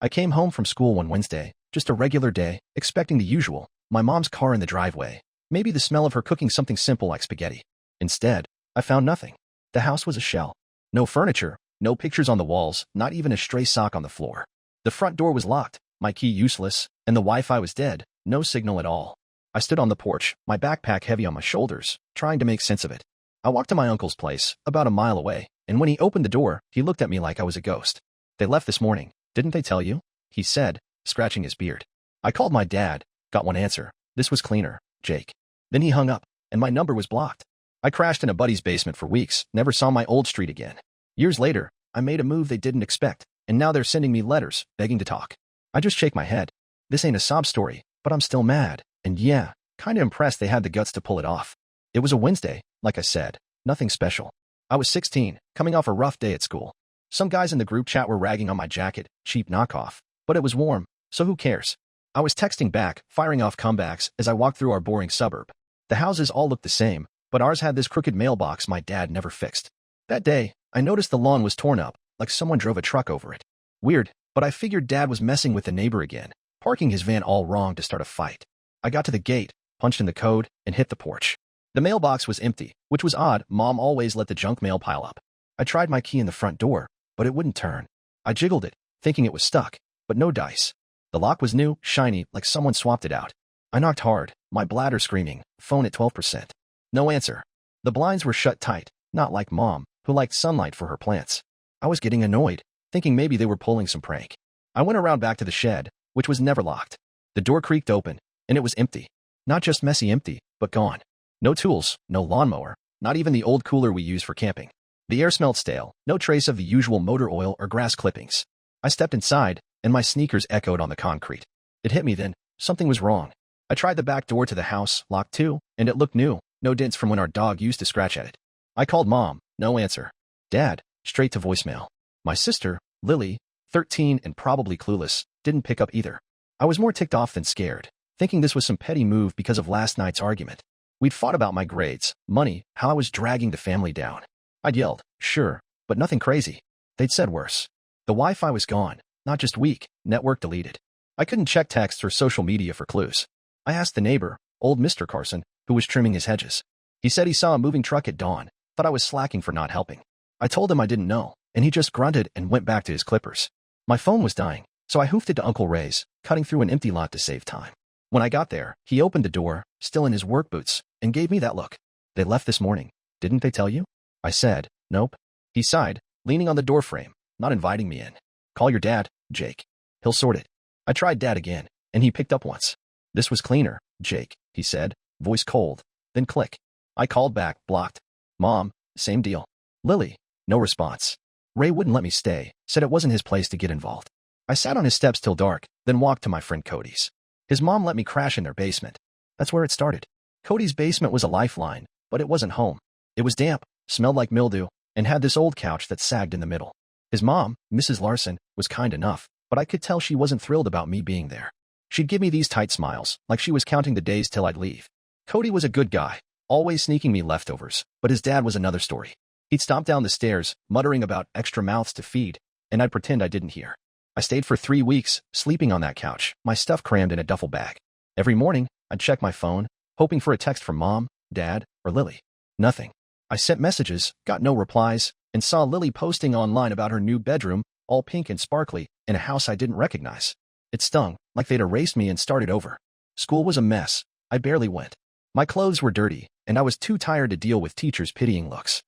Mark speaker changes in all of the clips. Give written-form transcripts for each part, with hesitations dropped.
Speaker 1: I came home from school one Wednesday, just a regular day, expecting the usual, my mom's car in the driveway, maybe the smell of her cooking something simple like spaghetti. Instead, I found nothing. The house was a shell. No furniture, no pictures on the walls, not even a stray sock on the floor. The front door was locked, my key useless, and the Wi-Fi was dead, no signal at all. I stood on the porch, my backpack heavy on my shoulders, trying to make sense of it. I walked to my uncle's place, about a mile away, and when he opened the door, he looked at me like I was a ghost. "They left this morning, didn't they tell you?" he said, scratching his beard. I called my dad, got one answer. "This was cleaner, Jake." Then he hung up, and my number was blocked. I crashed in a buddy's basement for weeks, never saw my old street again. Years later, I made a move they didn't expect, and now they're sending me letters, begging to talk. I just shake my head. This ain't a sob story, but I'm still mad, and yeah, kinda impressed they had the guts to pull it off. It was a Wednesday, like I said, nothing special. I was 16, coming off a rough day at school. Some guys in the group chat were ragging on my jacket, cheap knockoff, but it was warm, so who cares? I was texting back, firing off comebacks as I walked through our boring suburb. The houses all looked the same, but ours had this crooked mailbox my dad never fixed. That day, I noticed the lawn was torn up, like someone drove a truck over it. Weird, but I figured Dad was messing with the neighbor again, parking his van all wrong to start a fight. I got to the gate, punched in the code, and hit the porch. The mailbox was empty, which was odd. Mom always let the junk mail pile up. I tried my key in the front door, but it wouldn't turn. I jiggled it, thinking it was stuck, but no dice. The lock was new, shiny, like someone swapped it out. I knocked hard, my bladder screaming, phone at 12%. No answer. The blinds were shut tight, not like Mom, who liked sunlight for her plants. I was getting annoyed, thinking maybe they were pulling some prank. I went around back to the shed, which was never locked. The door creaked open, and it was empty. Not just messy empty, but gone. No tools, no lawnmower, not even the old cooler we use for camping. The air smelled stale, no trace of the usual motor oil or grass clippings. I stepped inside, and my sneakers echoed on the concrete. It hit me then, something was wrong. I tried the back door to the house, locked too, and it looked new, no dents from when our dog used to scratch at it. I called Mom, no answer. Dad, straight to voicemail. My sister, Lily, 13 and probably clueless, didn't pick up either. I was more ticked off than scared, thinking this was some petty move because of last night's argument. We'd fought about my grades, money, how I was dragging the family down. I'd yelled, sure, but nothing crazy. They'd said worse. The Wi-Fi was gone, not just weak, network deleted. I couldn't check texts or social media for clues. I asked the neighbor, old Mr. Carson, who was trimming his hedges. He said he saw a moving truck at dawn, thought I was slacking for not helping. I told him I didn't know, and he just grunted and went back to his clippers. My phone was dying, so I hoofed it to Uncle Ray's, cutting through an empty lot to save time. When I got there, he opened the door, still in his work boots, and gave me that look. "They left this morning, didn't they tell you?" I said, "Nope." He sighed, leaning on the doorframe, not inviting me in. "Call your dad, Jake. He'll sort it." I tried Dad again, and he picked up once. "This was cleaner, Jake," he said, voice cold. Then click. I called back, blocked. Mom, same deal. Lily, no response. Ray wouldn't let me stay, said it wasn't his place to get involved. I sat on his steps till dark, then walked to my friend Cody's. His mom let me crash in their basement. That's where it started. Cody's basement was a lifeline, but it wasn't home. It was damp, smelled like mildew, and had this old couch that sagged in the middle. His mom, Mrs. Larson, was kind enough, but I could tell she wasn't thrilled about me being there. She'd give me these tight smiles, like she was counting the days till I'd leave. Cody was a good guy, always sneaking me leftovers, but his dad was another story. He'd stomp down the stairs, muttering about extra mouths to feed, and I'd pretend I didn't hear. I stayed for 3 weeks, sleeping on that couch, my stuff crammed in a duffel bag. Every morning, I'd check my phone, hoping for a text from Mom, Dad, or Lily. Nothing. I sent messages, got no replies, and saw Lily posting online about her new bedroom, all pink and sparkly, in a house I didn't recognize. It stung, like they'd erased me and started over. School was a mess. I barely went. My clothes were dirty, and I was too tired to deal with teachers' pitying looks.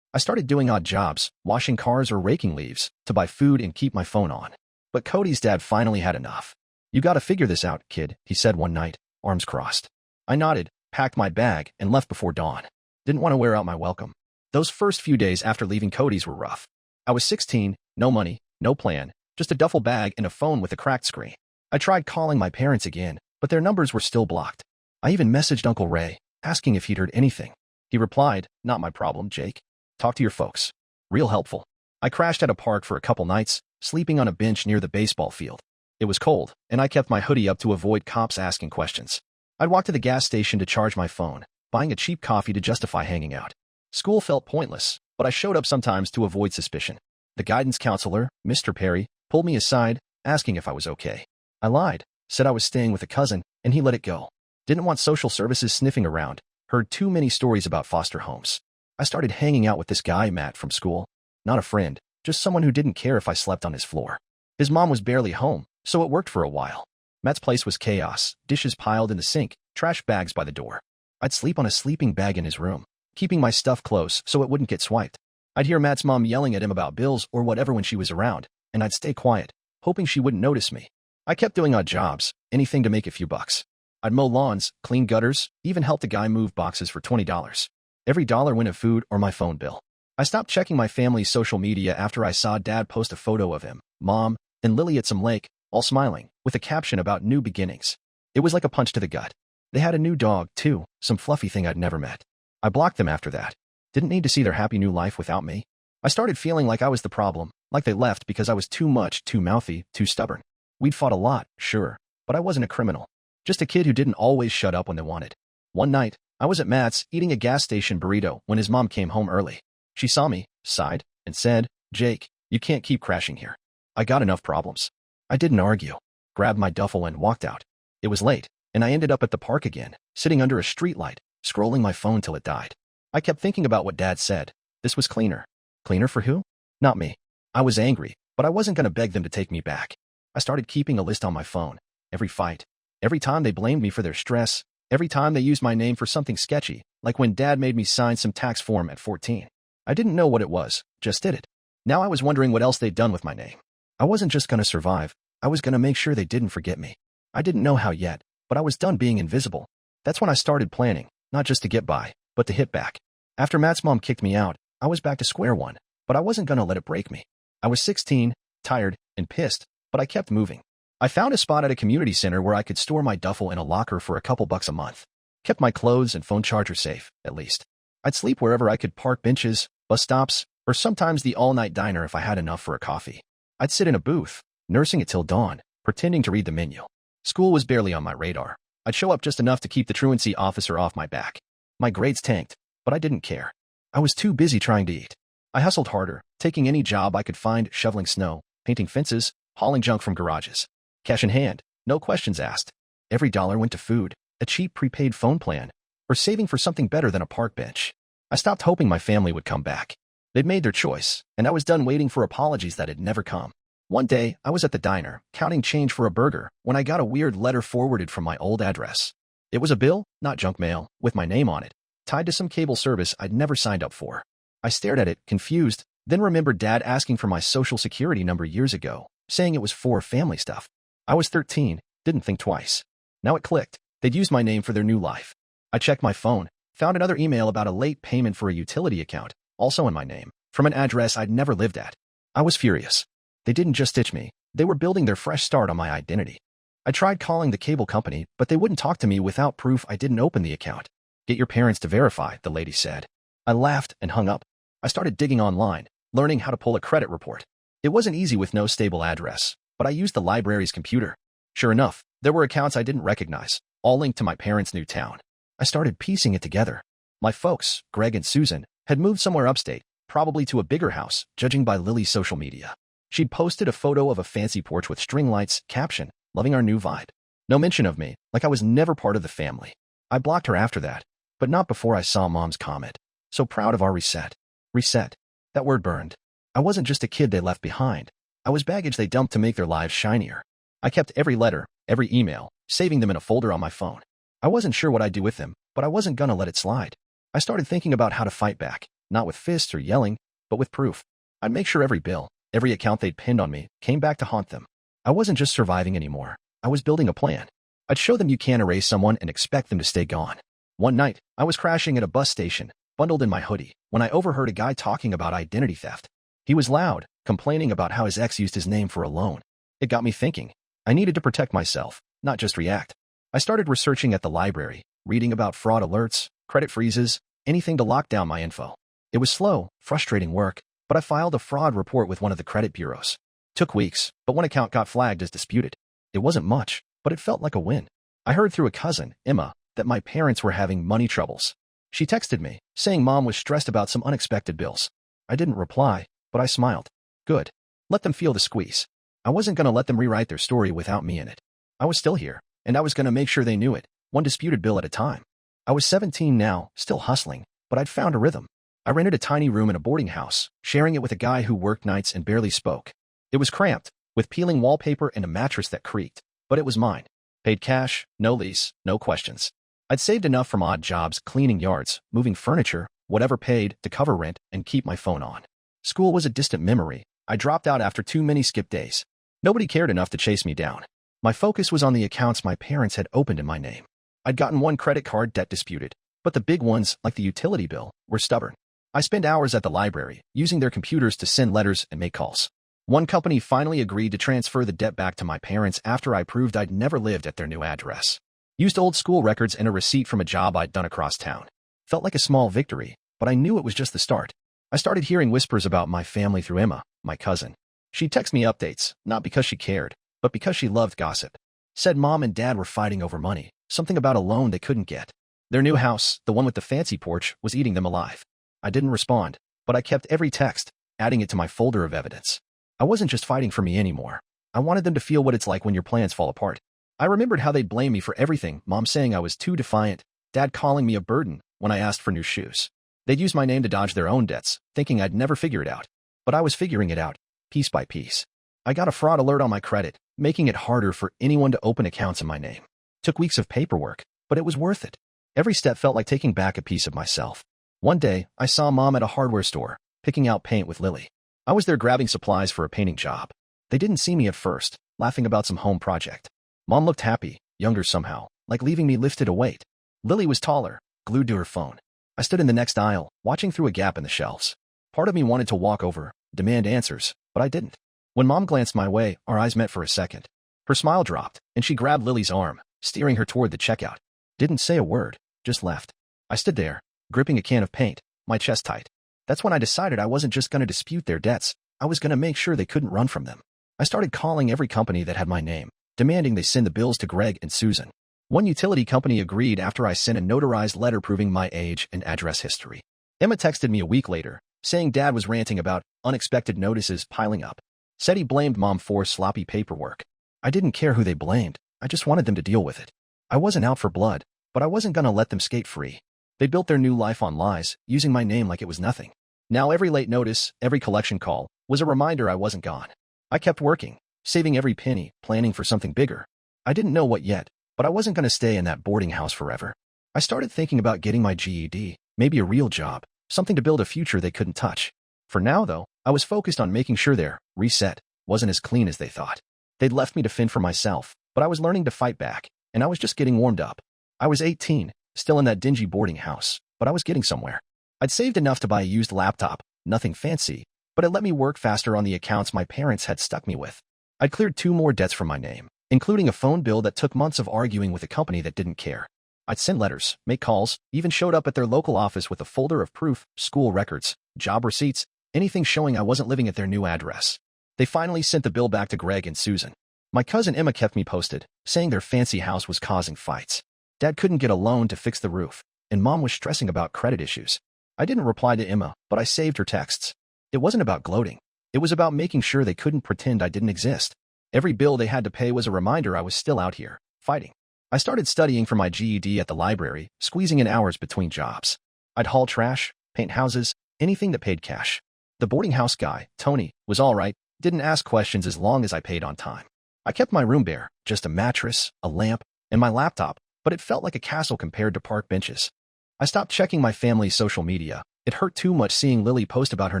Speaker 1: I started doing odd jobs, washing cars or raking leaves, to buy food and keep my phone on. But Cody's dad finally had enough. "You gotta figure this out, kid," he said one night, arms crossed. I nodded, packed my bag, and left before dawn. Didn't want to wear out my welcome. Those first few days after leaving Cody's were rough. I was 16, no money, no plan, just a duffel bag and a phone with a cracked screen. I tried calling my parents again, but their numbers were still blocked. I even messaged Uncle Ray, asking if he'd heard anything. He replied, "Not my problem, Jake. Talk to your folks." Real helpful. I crashed at a park for a couple nights, sleeping on a bench near the baseball field. It was cold, and I kept my hoodie up to avoid cops asking questions. I'd walk to the gas station to charge my phone, buying a cheap coffee to justify hanging out. School felt pointless, but I showed up sometimes to avoid suspicion. The guidance counselor, Mr. Perry, pulled me aside, asking if I was okay. I lied, said I was staying with a cousin, and he let it go. Didn't want social services sniffing around, heard too many stories about foster homes. I started hanging out with this guy, Matt, from school. Not a friend, just someone who didn't care if I slept on his floor. His mom was barely home, so it worked for a while. Matt's place was chaos, dishes piled in the sink, trash bags by the door. I'd sleep on a sleeping bag in his room, keeping my stuff close so it wouldn't get swiped. I'd hear Matt's mom yelling at him about bills or whatever when she was around, and I'd stay quiet, hoping she wouldn't notice me. I kept doing odd jobs, anything to make a few bucks. I'd mow lawns, clean gutters, even helped a guy move boxes for $20. Every dollar went of food or my phone bill. I stopped checking my family's social media after I saw Dad post a photo of him, Mom, and Lily at some lake, all smiling, with a caption about new beginnings. It was like a punch to the gut. They had a new dog, too, some fluffy thing I'd never met. I blocked them after that. Didn't need to see their happy new life without me. I started feeling like I was the problem, like they left because I was too much, too mouthy, too stubborn. We'd fought a lot, sure, but I wasn't a criminal. Just a kid who didn't always shut up when they wanted. One night, I was at Matt's eating a gas station burrito when his mom came home early. She saw me, sighed, and said, "Jake, you can't keep crashing here. I got enough problems." I didn't argue, grabbed my duffel and walked out. It was late, and I ended up at the park again, sitting under a streetlight, scrolling my phone till it died. I kept thinking about what Dad said. This was cleaner. Cleaner for who? Not me. I was angry, but I wasn't going to beg them to take me back. I started keeping a list on my phone. Every fight. Every time they blamed me for their stress. Every time they used my name for something sketchy, like when Dad made me sign some tax form at 14. I didn't know what it was, just did it. Now I was wondering what else they'd done with my name. I wasn't just going to survive. I was going to make sure they didn't forget me. I didn't know how yet, but I was done being invisible. That's when I started planning, not just to get by, but to hit back. After Matt's mom kicked me out, I was back to square one, but I wasn't going to let it break me. I was 16, tired, and pissed, but I kept moving. I found a spot at a community center where I could store my duffel in a locker for a couple bucks a month. Kept my clothes and phone charger safe, at least. I'd sleep wherever I could, park benches, bus stops, or sometimes the all-night diner if I had enough for a coffee. I'd sit in a booth, nursing it till dawn, pretending to read the menu. School was barely on my radar. I'd show up just enough to keep the truancy officer off my back. My grades tanked, but I didn't care. I was too busy trying to eat. I hustled harder, taking any job I could find, shoveling snow, painting fences, hauling junk from garages. Cash in hand, no questions asked. Every dollar went to food, a cheap prepaid phone plan, or saving for something better than a park bench. I stopped hoping my family would come back. They'd made their choice, and I was done waiting for apologies that had never come. One day, I was at the diner, counting change for a burger, when I got a weird letter forwarded from my old address. It was a bill, not junk mail, with my name on it, tied to some cable service I'd never signed up for. I stared at it, confused, then remembered Dad asking for my social security number years ago, saying it was for family stuff. I was 13, didn't think twice. Now it clicked. They'd used my name for their new life. I checked my phone, found another email about a late payment for a utility account, also in my name, from an address I'd never lived at. I was furious. They didn't just ditch me. They were building their fresh start on my identity. I tried calling the cable company, but they wouldn't talk to me without proof I didn't open the account. "Get your parents to verify," the lady said. I laughed and hung up. I started digging online, learning how to pull a credit report. It wasn't easy with no stable address, but I used the library's computer. Sure enough, there were accounts I didn't recognize, all linked to my parents' new town. I started piecing it together. My folks, Greg and Susan, had moved somewhere upstate, probably to a bigger house, judging by Lily's social media. She'd posted a photo of a fancy porch with string lights, caption, "Loving our new vibe." No mention of me, like I was never part of the family. I blocked her after that, but not before I saw Mom's comment. "So proud of our reset." Reset. That word burned. I wasn't just a kid they left behind. I was baggage they dumped to make their lives shinier. I kept every letter, every email, saving them in a folder on my phone. I wasn't sure what I'd do with them, but I wasn't gonna let it slide. I started thinking about how to fight back, not with fists or yelling, but with proof. I'd make sure every bill, every account they'd pinned on me, came back to haunt them. I wasn't just surviving anymore. I was building a plan. I'd show them you can't erase someone and expect them to stay gone. One night, I was crashing at a bus station, bundled in my hoodie, when I overheard a guy talking about identity theft. He was loud, complaining about how his ex used his name for a loan. It got me thinking. I needed to protect myself, not just react. I started researching at the library, reading about fraud alerts, credit freezes, anything to lock down my info. It was slow, frustrating work, but I filed a fraud report with one of the credit bureaus. Took weeks, but one account got flagged as disputed. It wasn't much, but it felt like a win. I heard through a cousin, Emma, that my parents were having money troubles. She texted me, saying Mom was stressed about some unexpected bills. I didn't reply, but I smiled. Good. Let them feel the squeeze. I wasn't going to let them rewrite their story without me in it. I was still here, and I was going to make sure they knew it, one disputed bill at a time. I was 17 now, still hustling, but I'd found a rhythm. I rented a tiny room in a boarding house, sharing it with a guy who worked nights and barely spoke. It was cramped, with peeling wallpaper and a mattress that creaked, but it was mine. Paid cash, no lease, no questions. I'd saved enough from odd jobs, cleaning yards, moving furniture, whatever paid to cover rent and keep my phone on. School was a distant memory. I dropped out after too many skip days. Nobody cared enough to chase me down. My focus was on the accounts my parents had opened in my name. I'd gotten one credit card debt disputed, but the big ones, like the utility bill, were stubborn. I spent hours at the library, using their computers to send letters and make calls. One company finally agreed to transfer the debt back to my parents after I proved I'd never lived at their new address. Used old school records and a receipt from a job I'd done across town. Felt like a small victory, but I knew it was just the start. I started hearing whispers about my family through Emma, my cousin. She'd text me updates, not because she cared, but because she loved gossip. Said mom and dad were fighting over money, something about a loan they couldn't get. Their new house, the one with the fancy porch, was eating them alive. I didn't respond, but I kept every text, adding it to my folder of evidence. I wasn't just fighting for me anymore. I wanted them to feel what it's like when your plans fall apart. I remembered how they'd blame me for everything, mom saying I was too defiant, dad calling me a burden when I asked for new shoes. They'd use my name to dodge their own debts, thinking I'd never figure it out. But I was figuring it out, piece by piece. I got a fraud alert on my credit, making it harder for anyone to open accounts in my name. Took weeks of paperwork, but it was worth it. Every step felt like taking back a piece of myself. One day, I saw mom at a hardware store, picking out paint with Lily. I was there grabbing supplies for a painting job. They didn't see me at first, laughing about some home project. Mom looked happy, younger somehow, like leaving me lifted a weight. Lily was taller, glued to her phone. I stood in the next aisle, watching through a gap in the shelves. Part of me wanted to walk over, demand answers, but I didn't. When mom glanced my way, our eyes met for a second. Her smile dropped, and she grabbed Lily's arm, steering her toward the checkout. Didn't say a word, just left. I stood there, gripping a can of paint, my chest tight. That's when I decided I wasn't just going to dispute their debts, I was going to make sure they couldn't run from them. I started calling every company that had my name, demanding they send the bills to Greg and Susan. One utility company agreed after I sent a notarized letter proving my age and address history. Emma texted me a week later, saying dad was ranting about unexpected notices piling up. Said he blamed mom for sloppy paperwork. I didn't care who they blamed, I just wanted them to deal with it. I wasn't out for blood, but I wasn't going to let them skate free. They built their new life on lies, using my name like it was nothing. Now every late notice, every collection call, was a reminder I wasn't gone. I kept working, saving every penny, planning for something bigger. I didn't know what yet, but I wasn't going to stay in that boarding house forever. I started thinking about getting my GED, maybe a real job, something to build a future they couldn't touch. For now, though, I was focused on making sure their reset wasn't as clean as they thought. They'd left me to fend for myself, but I was learning to fight back, and I was just getting warmed up. I was 18, still in that dingy boarding house, but I was getting somewhere. I'd saved enough to buy a used laptop, nothing fancy, but it let me work faster on the accounts my parents had stuck me with. I'd cleared 2 more debts from my name, including a phone bill that took months of arguing with a company that didn't care. I'd send letters, make calls, even showed up at their local office with a folder of proof, school records, job receipts, anything showing I wasn't living at their new address. They finally sent the bill back to Greg and Susan. My cousin Emma kept me posted, saying their fancy house was causing fights. Dad couldn't get a loan to fix the roof, and mom was stressing about credit issues. I didn't reply to Emma, but I saved her texts. It wasn't about gloating. It was about making sure they couldn't pretend I didn't exist. Every bill they had to pay was a reminder I was still out here, fighting. I started studying for my GED at the library, squeezing in hours between jobs. I'd haul trash, paint houses, anything that paid cash. The boarding house guy, Tony, was all right, didn't ask questions as long as I paid on time. I kept my room bare, just a mattress, a lamp, and my laptop, but it felt like a castle compared to park benches. I stopped checking my family's social media. It hurt too much seeing Lily post about her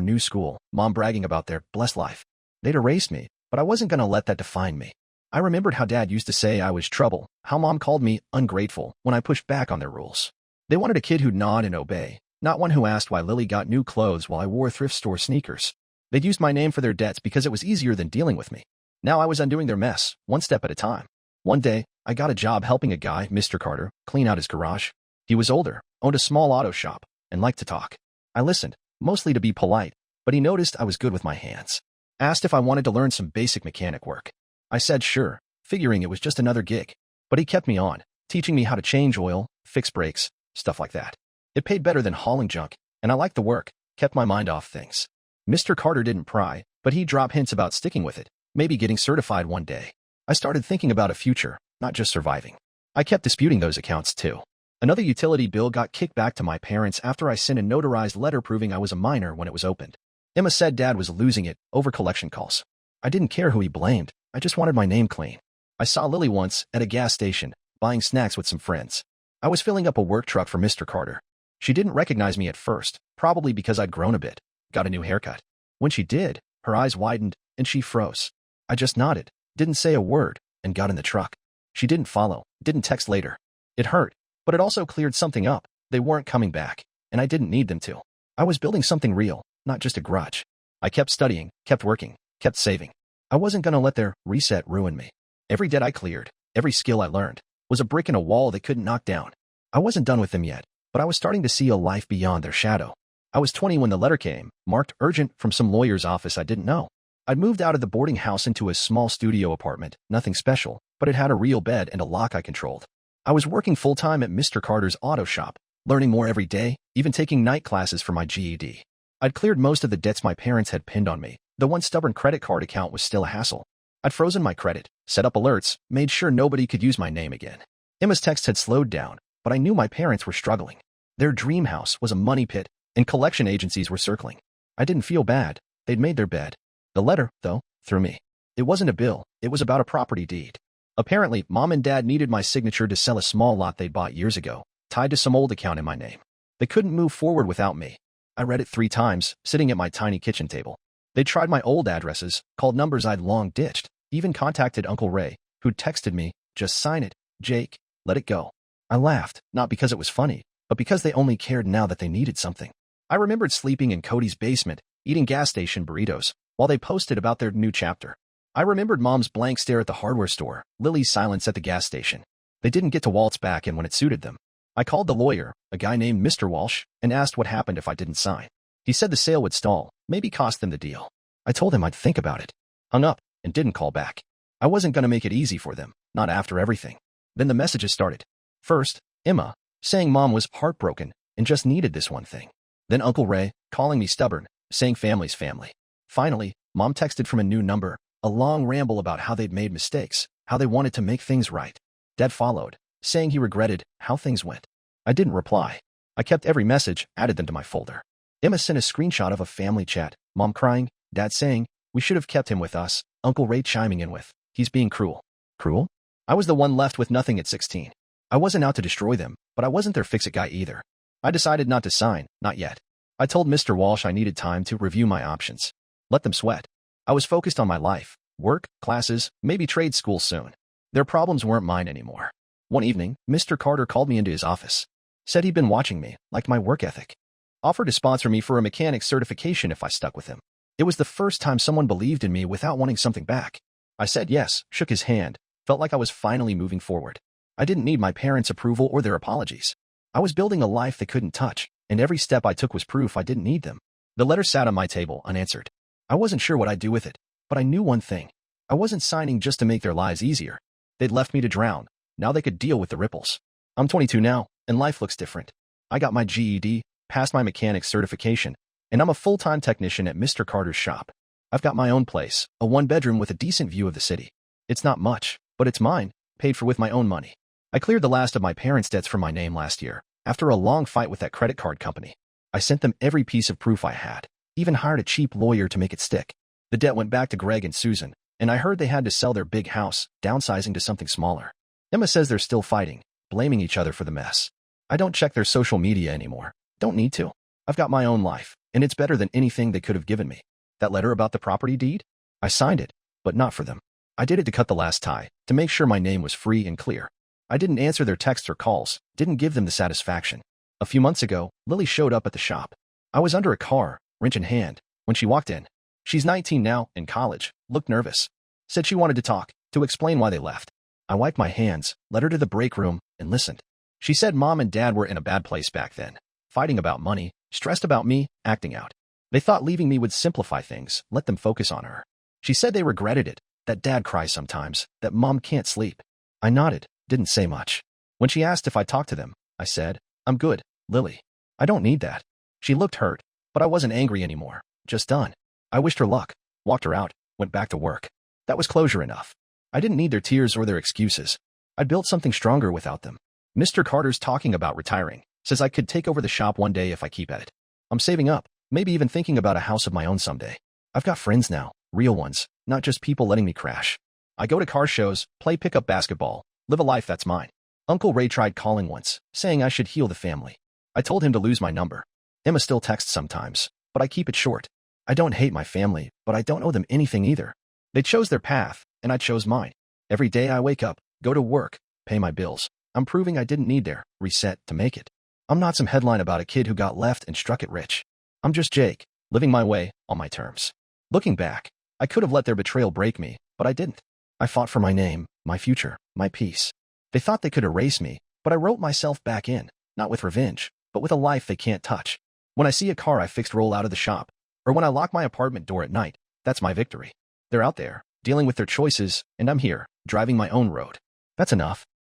Speaker 1: new school, mom bragging about their blessed life. They'd erased me, but I wasn't going to let that define me. I remembered how dad used to say I was trouble, how mom called me ungrateful when I pushed back on their rules. They wanted a kid who'd nod and obey, not one who asked why Lily got new clothes while I wore thrift store sneakers. They'd used my name for their debts because it was easier than dealing with me. Now I was undoing their mess, one step at a time. One day, I got a job helping a guy, Mr. Carter, clean out his garage. He was older, owned a small auto shop, and liked to talk. I listened, mostly to be polite, but he noticed I was good with my hands. Asked if I wanted to learn some basic mechanic work. I said sure, figuring it was just another gig. But he kept me on, teaching me how to change oil, fix brakes, stuff like that. It paid better than hauling junk, and I liked the work, kept my mind off things. Mr. Carter didn't pry, but he'd drop hints about sticking with it, Maybe getting certified one day. I started thinking about a future, not just surviving. I kept disputing those accounts too. Another utility bill got kicked back to my parents after I sent a notarized letter proving I was a minor when it was opened. Emma said Dad was losing it over collection calls. I didn't care who he blamed. I just wanted my name clean. I saw Lily once at a gas station, buying snacks with some friends. I was filling up a work truck for Mr. Carter. She didn't recognize me at first, probably because I'd grown a bit, got a new haircut. When she did, her eyes widened and she froze. I just nodded, didn't say a word, and got in the truck. She didn't follow, didn't text later. It hurt, but it also cleared something up. They weren't coming back, and I didn't need them to. I was building something real, not just a grudge. I kept studying, kept working, kept saving. I wasn't going to let their reset ruin me. Every debt I cleared, every skill I learned, was a brick in a wall they couldn't knock down. I wasn't done with them yet, but I was starting to see a life beyond their shadow. I was 20 when the letter came, marked urgent from some lawyer's office I didn't know. I'd moved out of the boarding house into a small studio apartment, nothing special, but it had a real bed and a lock I controlled. I was working full-time at Mr. Carter's auto shop, learning more every day, even taking night classes for my GED. I'd cleared most of the debts my parents had pinned on me. The one stubborn credit card account was still a hassle. I'd frozen my credit, set up alerts, made sure nobody could use my name again. Emma's text had slowed down, but I knew my parents were struggling. Their dream house was a money pit, and collection agencies were circling. I didn't feel bad. They'd made their bed. The letter, though, threw me. It wasn't a bill. It was about a property deed. Apparently, Mom and Dad needed my signature to sell a small lot they'd bought years ago, tied to some old account in my name. They couldn't move forward without me. I read it 3 times, sitting at my tiny kitchen table. They tried my old addresses, called numbers I'd long ditched, even contacted Uncle Ray, who'd texted me, "Just sign it, Jake, let it go." I laughed, not because it was funny, but because they only cared now that they needed something. I remembered sleeping in Cody's basement, eating gas station burritos, while they posted about their new chapter. I remembered Mom's blank stare at the hardware store, Lily's silence at the gas station. They didn't get to waltz back in when it suited them. I called the lawyer, a guy named Mr. Walsh, and asked what happened if I didn't sign. He said the sale would stall, maybe cost them the deal. I told him I'd think about it. Hung up, and didn't call back. I wasn't going to make it easy for them, not after everything. Then the messages started. First, Emma, saying Mom was heartbroken and just needed this one thing. Then Uncle Ray, calling me stubborn, saying family's family. Finally, Mom texted from a new number, a long ramble about how they'd made mistakes, how they wanted to make things right. Dad followed, saying he regretted how things went. I didn't reply. I kept every message, added them to my folder. Emma sent a screenshot of a family chat, Mom crying, Dad saying, "We should have kept him with us," Uncle Ray chiming in with, "He's being cruel." Cruel? I was the one left with nothing at 16. I wasn't out to destroy them, but I wasn't their fix-it guy either. I decided not to sign, not yet. I told Mr. Walsh I needed time to review my options. Let them sweat. I was focused on my life, work, classes, maybe trade school soon. Their problems weren't mine anymore. One evening, Mr. Carter called me into his office. Said he'd been watching me, liked my work ethic. Offered to sponsor me for a mechanic certification if I stuck with him. It was the first time someone believed in me without wanting something back. I said yes, shook his hand, felt like I was finally moving forward. I didn't need my parents' approval or their apologies. I was building a life they couldn't touch, and every step I took was proof I didn't need them. The letter sat on my table, unanswered. I wasn't sure what I'd do with it, but I knew one thing. I wasn't signing just to make their lives easier. They'd left me to drown. Now they could deal with the ripples. I'm 22 now, and life looks different. I got my GED, passed my mechanic certification, and I'm a full-time technician at Mr. Carter's shop. I've got my own place, a 1-bedroom with a decent view of the city. It's not much, but it's mine, paid for with my own money. I cleared the last of my parents' debts from my name last year, after a long fight with that credit card company. I sent them every piece of proof I had, even hired a cheap lawyer to make it stick. The debt went back to Greg and Susan, and I heard they had to sell their big house, downsizing to something smaller. Emma says they're still fighting, blaming each other for the mess. I don't check their social media anymore. Don't need to. I've got my own life, and it's better than anything they could have given me. That letter about the property deed? I signed it, but not for them. I did it to cut the last tie, to make sure my name was free and clear. I didn't answer their texts or calls, didn't give them the satisfaction. A few months ago, Lily showed up at the shop. I was under a car, wrench in hand, when she walked in. She's 19 now, in college, looked nervous. Said she wanted to talk, to explain why they left. I wiped my hands, led her to the break room, and listened. She said Mom and Dad were in a bad place back then, fighting about money, stressed about me, acting out. They thought leaving me would simplify things, let them focus on her. She said they regretted it, that Dad cries sometimes, that Mom can't sleep. I nodded, didn't say much. When she asked if I talked to them, I said, "I'm good, Lily. I don't need that." She looked hurt, but I wasn't angry anymore, just done. I wished her luck, walked her out, went back to work. That was closure enough. I didn't need their tears or their excuses. I'd built something stronger without them. Mr. Carter's talking about retiring. Says I could take over the shop one day if I keep at it. I'm saving up, maybe even thinking about a house of my own someday. I've got friends now, real ones, not just people letting me crash. I go to car shows, play pickup basketball, live a life that's mine. Uncle Ray tried calling once, saying I should heal the family. I told him to lose my number. Emma still texts sometimes, but I keep it short. I don't hate my family, but I don't owe them anything either. They chose their path, and I chose mine. Every day I wake up, go to work, pay my bills. I'm proving I didn't need their reset to make it. I'm not some headline about a kid who got left and struck it rich. I'm just Jake, living my way on my terms. Looking back, I could have let their betrayal break me, but I didn't. I fought for my name, my future, my peace. They thought they could erase me, but I wrote myself back in, not with revenge, but with a life they can't touch. When I see a car I fixed roll out of the shop, or when I lock my apartment door at night, that's my victory. They're out there, dealing with their choices, and I'm here, driving my own road. That's enough.